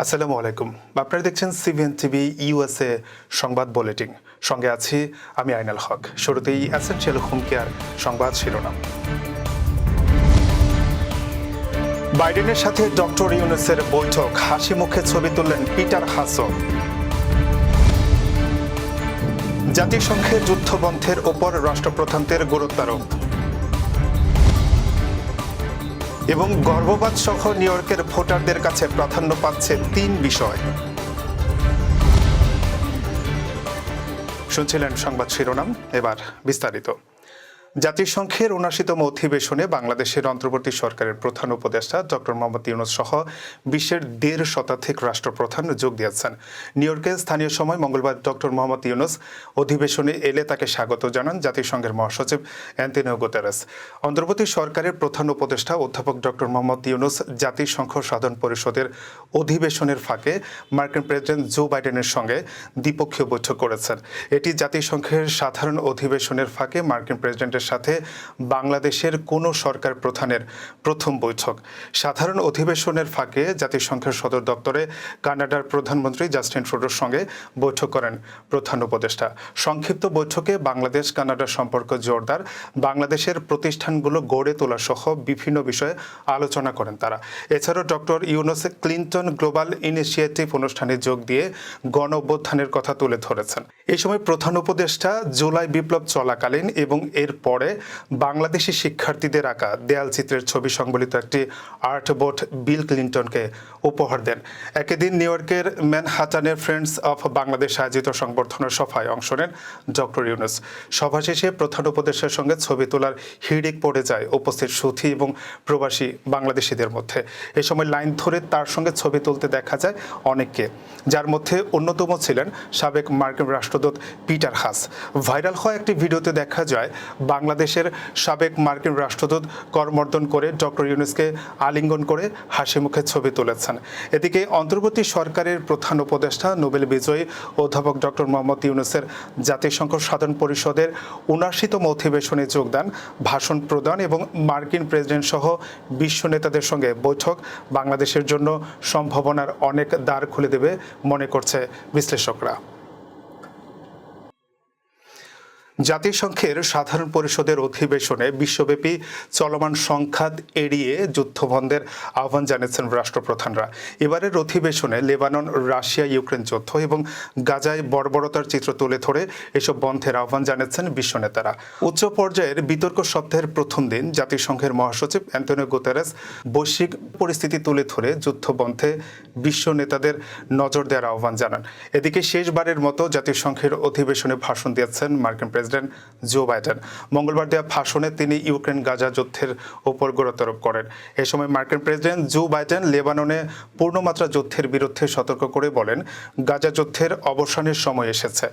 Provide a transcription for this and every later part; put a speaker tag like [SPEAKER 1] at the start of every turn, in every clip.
[SPEAKER 1] আসসালামু আলাইকুম। আপনারা দেখছেন সিবিএন টিভি ইউএসএ সংবাদ বুলেটিন। সঙ্গে আছি আমি আইনাল হক। শুরুতেই এসেনশিয়াল হোম কেয়ার সংবাদ শিরোনাম। বাইডেনের সাথে ডক্টর ইউনুসের বৈঠক, হাসি মুখে ছবি তুললেন পিটার হাসো। জাতিসংঘে যুদ্ধবন্ধের ওপর রাষ্ট্রপ্রধানদের গুরুত্বারোপ এবং গর্ভপাত সহ নিউ ইয়র্কের ভোটারদের কাছে প্রাধান্য পাচ্ছে ৩ বিষয়। শুনছিলেন সংবাদ শিরোনাম, এবার বিস্তারিত। জাতিসংঘের ৭৯তম অধিবেশনে বাংলাদেশের অন্তর্বর্তী সরকারের প্রধান উপদেষ্টা ডক্টর মোহাম্মদ ইউনুস সহ বিশ্বের ১.৫ শতাধিক রাষ্ট্রপ্রধান যোগ দিয়েছেন। নিউ ইয়র্কে স্থানীয় সময় মঙ্গলবার ডক্টর মোহাম্মদ ইউনুস অধিবেশনে এলে তাকে স্বাগত জানান জাতিসংঘের মহাসচিব অ্যান্টোনিও গুতেরেস। অন্তর্বর্তী সরকারের প্রধান উপদেষ্টা অধ্যাপক ডক্টর মোহাম্মদ ইউনুস জাতিসংঘ সাধারণ পরিষদের অধিবেশনের ফাঁকে মার্কিন প্রেসিডেন্ট জো বাইডেনের সঙ্গে দ্বিপক্ষীয় বৈঠক করেছেন। এটি জাতিসংঘের সাধারণ অধিবেশনের ফাঁকে মার্কিন প্রেসিডেন্টের সাথে বাংলাদেশের কোনো সরকার প্রধানের প্রথম বৈঠক। সাধারণ অধিবেশনের ফাঁকে জাতিসংঘের সদর দপ্তরে কানাডার প্রধানমন্ত্রী জাস্টিন ট্রুডোর সঙ্গে বৈঠক করেন প্রধান উপদেষ্টা। সংক্ষিপ্ত বৈঠকে বাংলাদেশ কানাডা সম্পর্ক জোরদার, বাংলাদেশের প্রতিষ্ঠানগুলো গড়ে তোলা সহ বিভিন্ন বিষয়ে আলোচনা করেন তারা। এছাড়াও doctor Yunus Clinton global initiative অনুষ্ঠানে যোগ দিয়ে গণ অভ্যুত্থানের কথা তুলে ধরেছেন। এই সময় প্রধান উপদেষ্টা জুলাই বিপ্লব চলাকালীন এবং এর পরে বাংলাদেশি শিক্ষার্থীদের আঁকা দেয়াল চিত্রের ছবি সংবলিত একটি আর্ট বোর্ড বিল ক্লিন্টনকে উপহার দেন। একই দিন নিউ ইয়র্কের ম্যানহাটানের ফ্রেন্ডস অফ বাংলাদেশ আয়োজিত সংবর্ধনা সভায় অংশ নেন ডক্টর ইউনুস। সভা শেষে প্রধান উপদেষ্টার সঙ্গে ছবি তোলার হিড়িক পড়ে যায় উপস্থিত সুধী এবং প্রবাসী বাংলাদেশিদের মধ্যে। এ সময় লাইন ধরে তার সঙ্গে ছবি তুলতে দেখা যায় অনেককে, যার মধ্যে অন্যতম ছিলেন সাবেক মার্কিন রাষ্ট্রদূত পিটার হাস। ভাইরাল হওয়া একটি ভিডিওতে দেখা যায় বাংলাদেশের সাবেক মার্কিন রাষ্ট্রদূত করমর্দন করে ডক্টর ইউনুসকে আলিঙ্গন করে হাসি মুখে ছবি তুলেছেন। এদিকে অন্তর্বর্তী সরকারের প্রধান উপদেষ্টা নোবেল বিজয়ী অধ্যাপক ডক্টর মোহাম্মদ ইউনুসের জাতিসংঘ সাধারণ পরিষদের ৭৯তম অধিবেশনে যোগদান, ভাষণ প্রদান এবং মার্কিন প্রেসিডেন্ট সহ বিশ্ব নেতাদের সঙ্গে বৈঠক বাংলাদেশের জন্য সম্ভাবনার অনেক দ্বার খুলে দেবে মনে করছে বিশ্লেষকরা। জাতিসংঘের সাধারণ পরিষদের অধিবেশনে বিশ্বব্যাপী চলমান সংঘাত এড়িয়ে যুদ্ধবন্ধের আহ্বান জানিয়েছেন রাষ্ট্রপ্রধানরা। এবারের অধিবেশনে লেবানন, রাশিয়া, ইউক্রেন যুদ্ধ এবং গাজায় বর্বরতার চিত্র তুলে ধরে এসব বন্ধের আহ্বান জানিয়েছেন বিশ্ব নেতারা। উচ্চ পর্যায়ের বিতর্ক সপ্তাহের প্রথম দিন জাতিসংঘের মহাসচিব অ্যান্টোনিও গুতেরেস বৈশ্বিক পরিস্থিতি তুলে ধরে যুদ্ধবন্ধে বিশ্ব নেতাদের নজর দেওয়ার আহ্বান জানান। এদিকে শেষবারের মতো জাতিসংঘের অধিবেশনে ভাষণ দিয়েছেন মার্কিন প্রেসিডেন্ট জো বাইডেন। মঙ্গলবার দেওয়া ভাষণে তিনি ইউক্রেন গাজা যুদ্ধের উপর গুরুত্বারোপ করেন। এ সময় মার্কিন প্রেসিডেন্ট জো বাইডেন লেবাননে পূর্ণমাত্রা যুদ্ধের বিরুদ্ধে সতর্ক করে বলেন, গাজা যুদ্ধের অবসানের সময় এসেছে।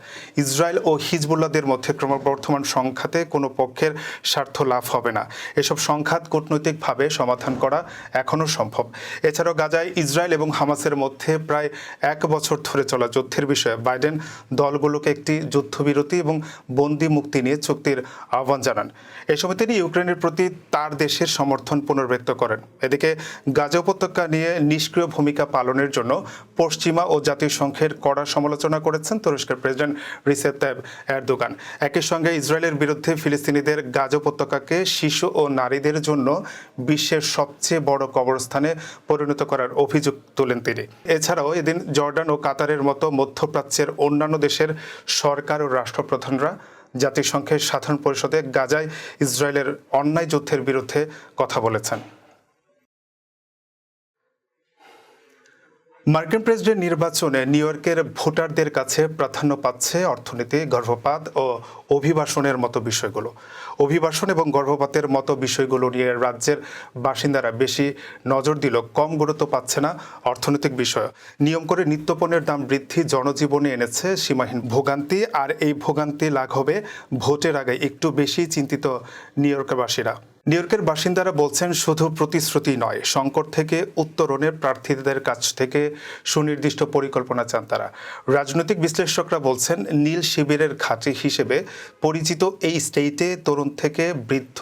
[SPEAKER 1] ইসরায়েল ও হিজবুল্লাহদের মধ্যে ক্রমবর্ধমান সংঘাতে কোনো পক্ষের স্বার্থ লাভ হবে না। এসব সংঘাত কূটনৈতিকভাবে সমাধান করা এখনও সম্ভব। এছাড়াও গাজায় ইসরায়েল এবং হামাসের মধ্যে প্রায় ১ বছর ধরে চলা যুদ্ধের বিষয়ে বাইডেন দলগুলোকে একটি যুদ্ধবিরতি এবং বন্দি মুক্তি নিয়ে চুক্তির আহ্বান জানান। এ সময় তিনি ইউক্রেনের প্রতি তার দেশের সমর্থন পুনর্ব্যক্ত করেন। এদিকে গাজা উপত্যকা নিয়ে নিষ্ক্রিয় ভূমিকা পালনের জন্য পশ্চিমা ও জাতিসংঘের কড়া সমালোচনা করেছেন তুরস্কের প্রেসিডেন্ট রিসেপ তাইপ এরদোগান। একই সঙ্গে ইসরায়েলের বিরুদ্ধে ফিলিস্তিনিদের গাজা উপত্যকাকে শিশু ও নারীদের জন্য বিশ্বের সবচেয়ে বড় কবরস্থানে পরিণত করার অভিযোগ তোলেন তিনি। এছাড়াও এদিন জর্ডান ও কাতারের মতো মধ্যপ্রাচ্যের অন্যান্য দেশের সরকার ও রাষ্ট্রপ্রধানরা জাতিসংঘের সাধারণ পরিষদে গাজায় ইসরায়েলের অন্যায় যুদ্ধের বিরুদ্ধে কথা বলেছেন। মার্কিন প্রেসিডেন্ট নির্বাচনে নিউ ইয়র্কের ভোটারদের কাছে প্রাধান্য পাচ্ছে অর্থনীতি, গর্ভপাত ও অভিবাসনের মতো বিষয়গুলো। অভিবাসন এবং গর্ভপাতের মতো বিষয়গুলো নিয়ে রাজ্যের বাসিন্দারা বেশি নজর দিলেও কম গুরুত্ব পাচ্ছে না অর্থনৈতিক বিষয়। নিয়ম করে নিত্যপণ্যের দাম বৃদ্ধি জনজীবনে এনেছে সীমাহীন ভোগান্তি, আর এই ভোগান্তি লাঘবে ভোটের আগে একটু বেশি চিন্তিত নিউ ইয়র্কবাসীরা। নিউ ইয়র্কের বাসিন্দারা বলছেন শুধু প্রতিশ্রুতি নয়, সংকট থেকে উত্তরণে প্রার্থীদের কাছ থেকে সুনির্দিষ্ট পরিকল্পনা চান তারা। রাজনৈতিক বিশ্লেষকরা বলছেন নীল শিবিরের ঘাঁটি হিসেবে পরিচিত এই স্টেটে তরুণ থেকে বৃদ্ধ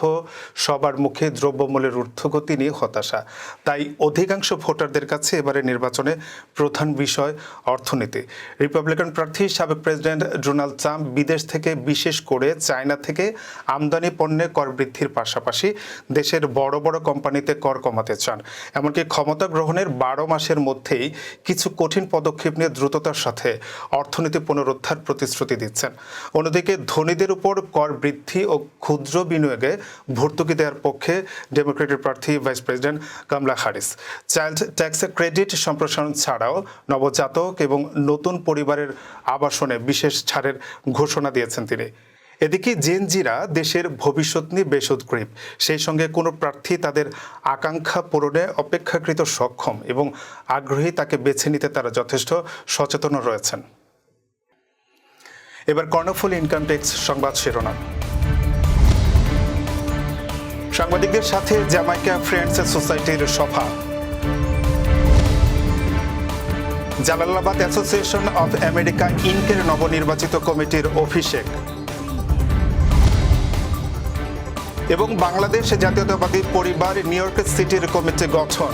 [SPEAKER 1] সবার মুখে দ্রব্যমূল্যের ঊর্ধ্বগতি নিয়ে হতাশা। তাই অধিকাংশ ভোটারদের কাছে এবারে নির্বাচনে প্রধান বিষয় অর্থনীতি। রিপাবলিকান প্রার্থী সাবেক প্রেসিডেন্ট ডোনাল্ড ট্রাম্প বিদেশ থেকে, বিশেষ করে চায়না থেকে আমদানি পণ্যে কর বৃদ্ধির পাশাপাশি দেশের বড় বড় কোম্পানিতে কর কমাতে চান। এমনকি ক্ষমতা গ্রহণের 12 মাসের মধ্যেই কিছু কঠিন পদক্ষেপ নিয়ে দ্রুততার সাথে অর্থনীতি পুনরুদ্ধার প্রতিশ্রুতি দিচ্ছেন। অন্যদিকে ধনীদের উপর কর বৃদ্ধি ও ক্ষুদ্র বিনিয়োগে ভর্তুকি দেওয়ার পক্ষে ডেমোক্রেটিক প্রার্থী ভাইস প্রেসিডেন্ট কামলা হ্যারিস। চাইল্ড ট্যাক্স ক্রেডিট সম্প্রসারণ ছাড়াও নবজাতক এবং নতুন পরিবারের আবাসনে বিশেষ ছাড়ের ঘোষণা দিয়েছেন তিনি। এদিকে জেনজিরা দেশের ভবিষ্যৎ নিয়ে বেশ উদ্গ্রীব। সেই সঙ্গে কোনো প্রার্থী তাদের আকাঙ্ক্ষা পূরণে অপেক্ষাকৃত সক্ষম এবং আগ্রহী তাকে বেছে নিতে তারা যথেষ্ট সচেতন রয়েছেন। এবার কর্ণফুলী ইনকাম ট্যাক্স সংবাদ শিরোনাম। সাংবাদিকদের সাথে জ্যামাইকা ফ্রেন্ডস সোসাইটির সভা। জালালাবাদ অ্যাসোসিয়েশন অফ আমেরিকা ইনকের নবনির্বাচিত কমিটির অভিষেক এবং বাংলাদেশ জাতীয়তাবাদী পরিবার নিউ ইয়র্ক সিটির কমিটি গঠন।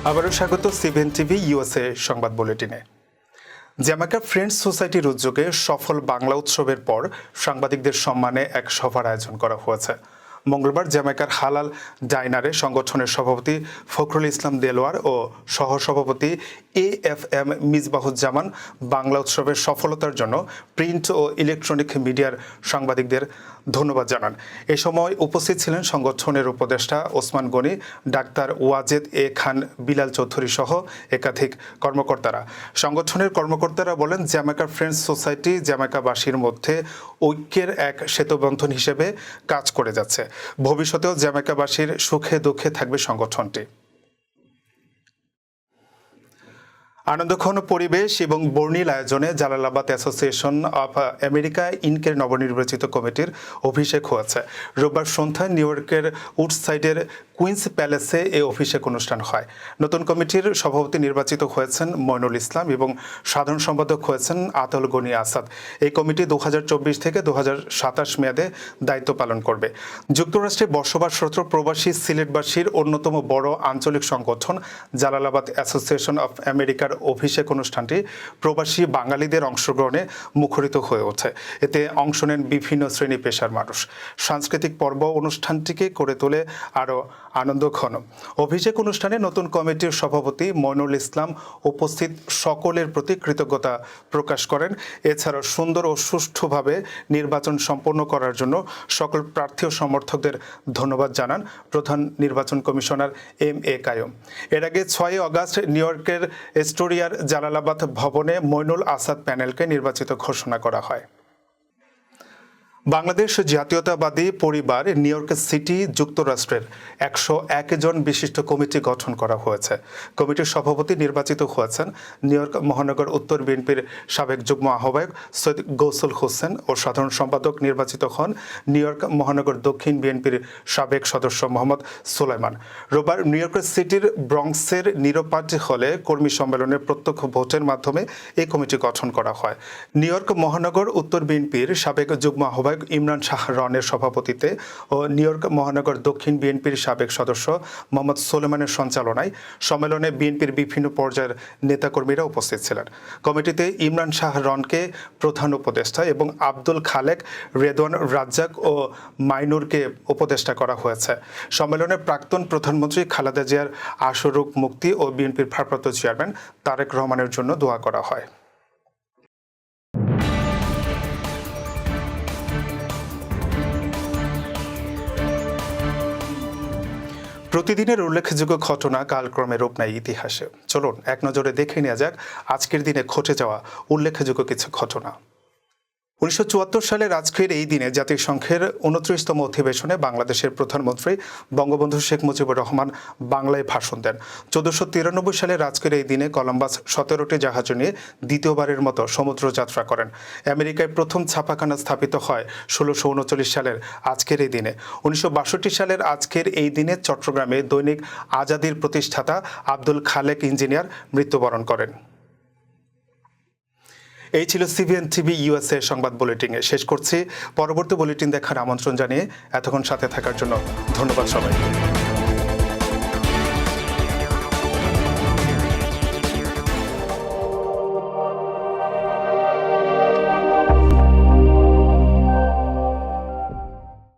[SPEAKER 1] আবারও স্বাগত সিবিএন টিভি ইউএসএ সংবাদ বুলেটিনে। জ্যামাইকা ফ্রেন্ডস সোসাইটির উদ্যোগে সফল বাংলা উৎসবের পর সাংবাদিকদের সম্মানে এক সভার আয়োজন করা হয়েছে। মঙ্গলবার জ্যামাইকার হালাল ডাইনারে সংগঠনের সভাপতি ফখরুল ইসলাম দেলোয়ার ও সহসভাপতি AFM মিসবাহুজ্জামান বাংলা উৎসবের সফলতার জন্য প্রিন্ট ও ইলেকট্রনিক মিডিয়ার সাংবাদিকদের ধন্যবাদ জানান। এ সময় উপস্থিত ছিলেন সংগঠনের উপদেষ্টা ওসমান গনি, ডাক্তার ওয়াজেদ এ খান বিলাল চৌধুরী সহ একাধিক কর্মকর্তারা। সংগঠনের কর্মকর্তারা বলেন, জ্যামাইকা ফ্রেন্ডস সোসাইটি জ্যামাইকাবাসীর মধ্যে ঐক্যের এক সেতুবন্ধন হিসেবে কাজ করে যাচ্ছে। ভবিষ্যতেও জ্যামাইকাবাসীর সুখে দুঃখে থাকবে সংগঠনটি। আনন্দঘন পরিবেশ এবং বর্ণিল আয়োজনে জালালাবাদ অ্যাসোসিয়েশন অফ আমেরিকা ইনকের নবনির্বাচিত কমিটির অভিষেক হয়েছে। রোববার সন্ধ্যায় নিউ ইয়র্কের উডসাইডের কুইন্স প্যালেসে এই অভিষেক অনুষ্ঠান হয়। নতুন কমিটির সভাপতি নির্বাচিত হয়েছেন মইনুল ইসলাম এবং সাধারণ সম্পাদক হয়েছেন আতল গনি আসাদ। এই কমিটি 2024 থেকে 2027 মেয়াদে দায়িত্ব পালন করবে। যুক্তরাষ্ট্রে বসবাসরত প্রবাসী সিলেটবাসীর অন্যতম বড় আঞ্চলিক সংগঠন জালালাবাদ অ্যাসোসিয়েশন অফ আমেরিকার অভিষেক অনুষ্ঠানটি প্রবাসী বাঙালিদের অংশগ্রহণে মুখরিত হয়ে ওঠে। এতে অংশ নেন বিভিন্ন শ্রেণী পেশার মানুষ। সাংস্কৃতিক পর্ব অনুষ্ঠানটিকে করে তোলে আরও আনন্দঘন। অভিষেক অনুষ্ঠানে নতুন কমিটির সভাপতি মইনুল ইসলাম উপস্থিত সকলের প্রতি কৃতজ্ঞতা প্রকাশ করেন। এছাড়াও সুন্দর ও সুষ্ঠুভাবে নির্বাচন সম্পন্ন করার জন্য সকল প্রার্থী ও সমর্থকদের ধন্যবাদ জানান প্রধান নির্বাচন কমিশনার MA কায়ুম। এর আগে 6 আগস্ট নিউ ইয়র্কের এস্টোরিয়ার জালালাবাদ ভবনে মইনুল আসাদ প্যানেলকে নির্বাচিত ঘোষণা করা হয়। বাংলাদেশ জাতীয়তাবাদী পরিবার নিউ ইয়র্ক সিটি যুক্তরাষ্ট্রের 101 জন বিশিষ্ট কমিটি গঠন করা হয়েছে। কমিটির সভাপতি নির্বাচিত হয়েছেন নিউ ইয়র্ক মহানগর উত্তর বিএনপির সাবেক যুগ্ম আহ্বায়ক সৈয়দ গৌসুল হোসেন ও সাধারণ সম্পাদক নির্বাচিত হন নিউ ইয়র্ক মহানগর দক্ষিণ বিএনপির সাবেক সদস্য মোহাম্মদ সুলাইমান। রোববার নিউ ইয়র্ক সিটির ব্রঙ্কসের নিরপাটি হলে কর্মী সম্মেলনের প্রত্যক্ষ ভোটের মাধ্যমে এই কমিটি গঠন করা হয়। নিউ ইয়র্ক মহানগর উত্তর বিএনপির সাবেক যুগ্ম আহ্বায়ক ইমরান শাহ রনের সভাপতিত্বে ও নিউ ইয়র্ক মহানগর দক্ষিণ বিএনপির সাবেক সদস্য মোহাম্মদ সুলেমানের সঞ্চালনায় সম্মেলনে বিএনপির বিভিন্ন পর্যায়ের নেতাকর্মীরা উপস্থিত ছিলেন। কমিটিতে ইমরান শাহ রনকে প্রধান উপদেষ্টা এবং আব্দুল খালেক, রেদওয়ান রাজ্জাক ও মাইনুরকে উপদেষ্টা করা হয়েছে। সম্মেলনে প্রাক্তন প্রধানমন্ত্রী খালেদা জিয়ার আশুরোগ মুক্তি ও বিএনপির ভারপ্রাপ্ত চেয়ারম্যান তারেক রহমানের জন্য দোয়া করা হয়। প্রতিদিনের উল্লেখযোগ্য ঘটনা কালক্রমে রূপ নেয় ইতিহাসে। চলুন এক নজরে দেখে নেওয়া যাক আজকের দিনে ঘটে যাওয়া উল্লেখযোগ্য কিছু ঘটনা। 1974 সালের আজকের এই দিনে জাতিসংঘের 29তম অধিবেশনে বাংলাদেশের প্রধানমন্ত্রী বঙ্গবন্ধু শেখ মুজিবুর রহমান বাংলায় ভাষণ দেন। 1493 সালের আজকের এই দিনে কলম্বাস 17টি জাহাজ নিয়ে দ্বিতীয়বারের মতো সমুদ্র যাত্রা করেন। আমেরিকায় প্রথম ছাপাখানা স্থাপিত হয় 1639 সালের আজকের এই দিনে। 1962 সালের আজকের এই দিনে চট্টগ্রামে দৈনিক আজাদীর প্রতিষ্ঠাতা আব্দুল খালেক ইঞ্জিনিয়ার মৃত্যুবরণ করেন। এই ছিল সিবিএন টিভি ইউএসএ সংবাদ বুলেটিনে। শেষ করছি। পরবর্তী বুলেটিন দেখার আমন্ত্রণ জানিয়ে এতক্ষণ সাথে থাকার জন্য ধন্যবাদ সবাইকে।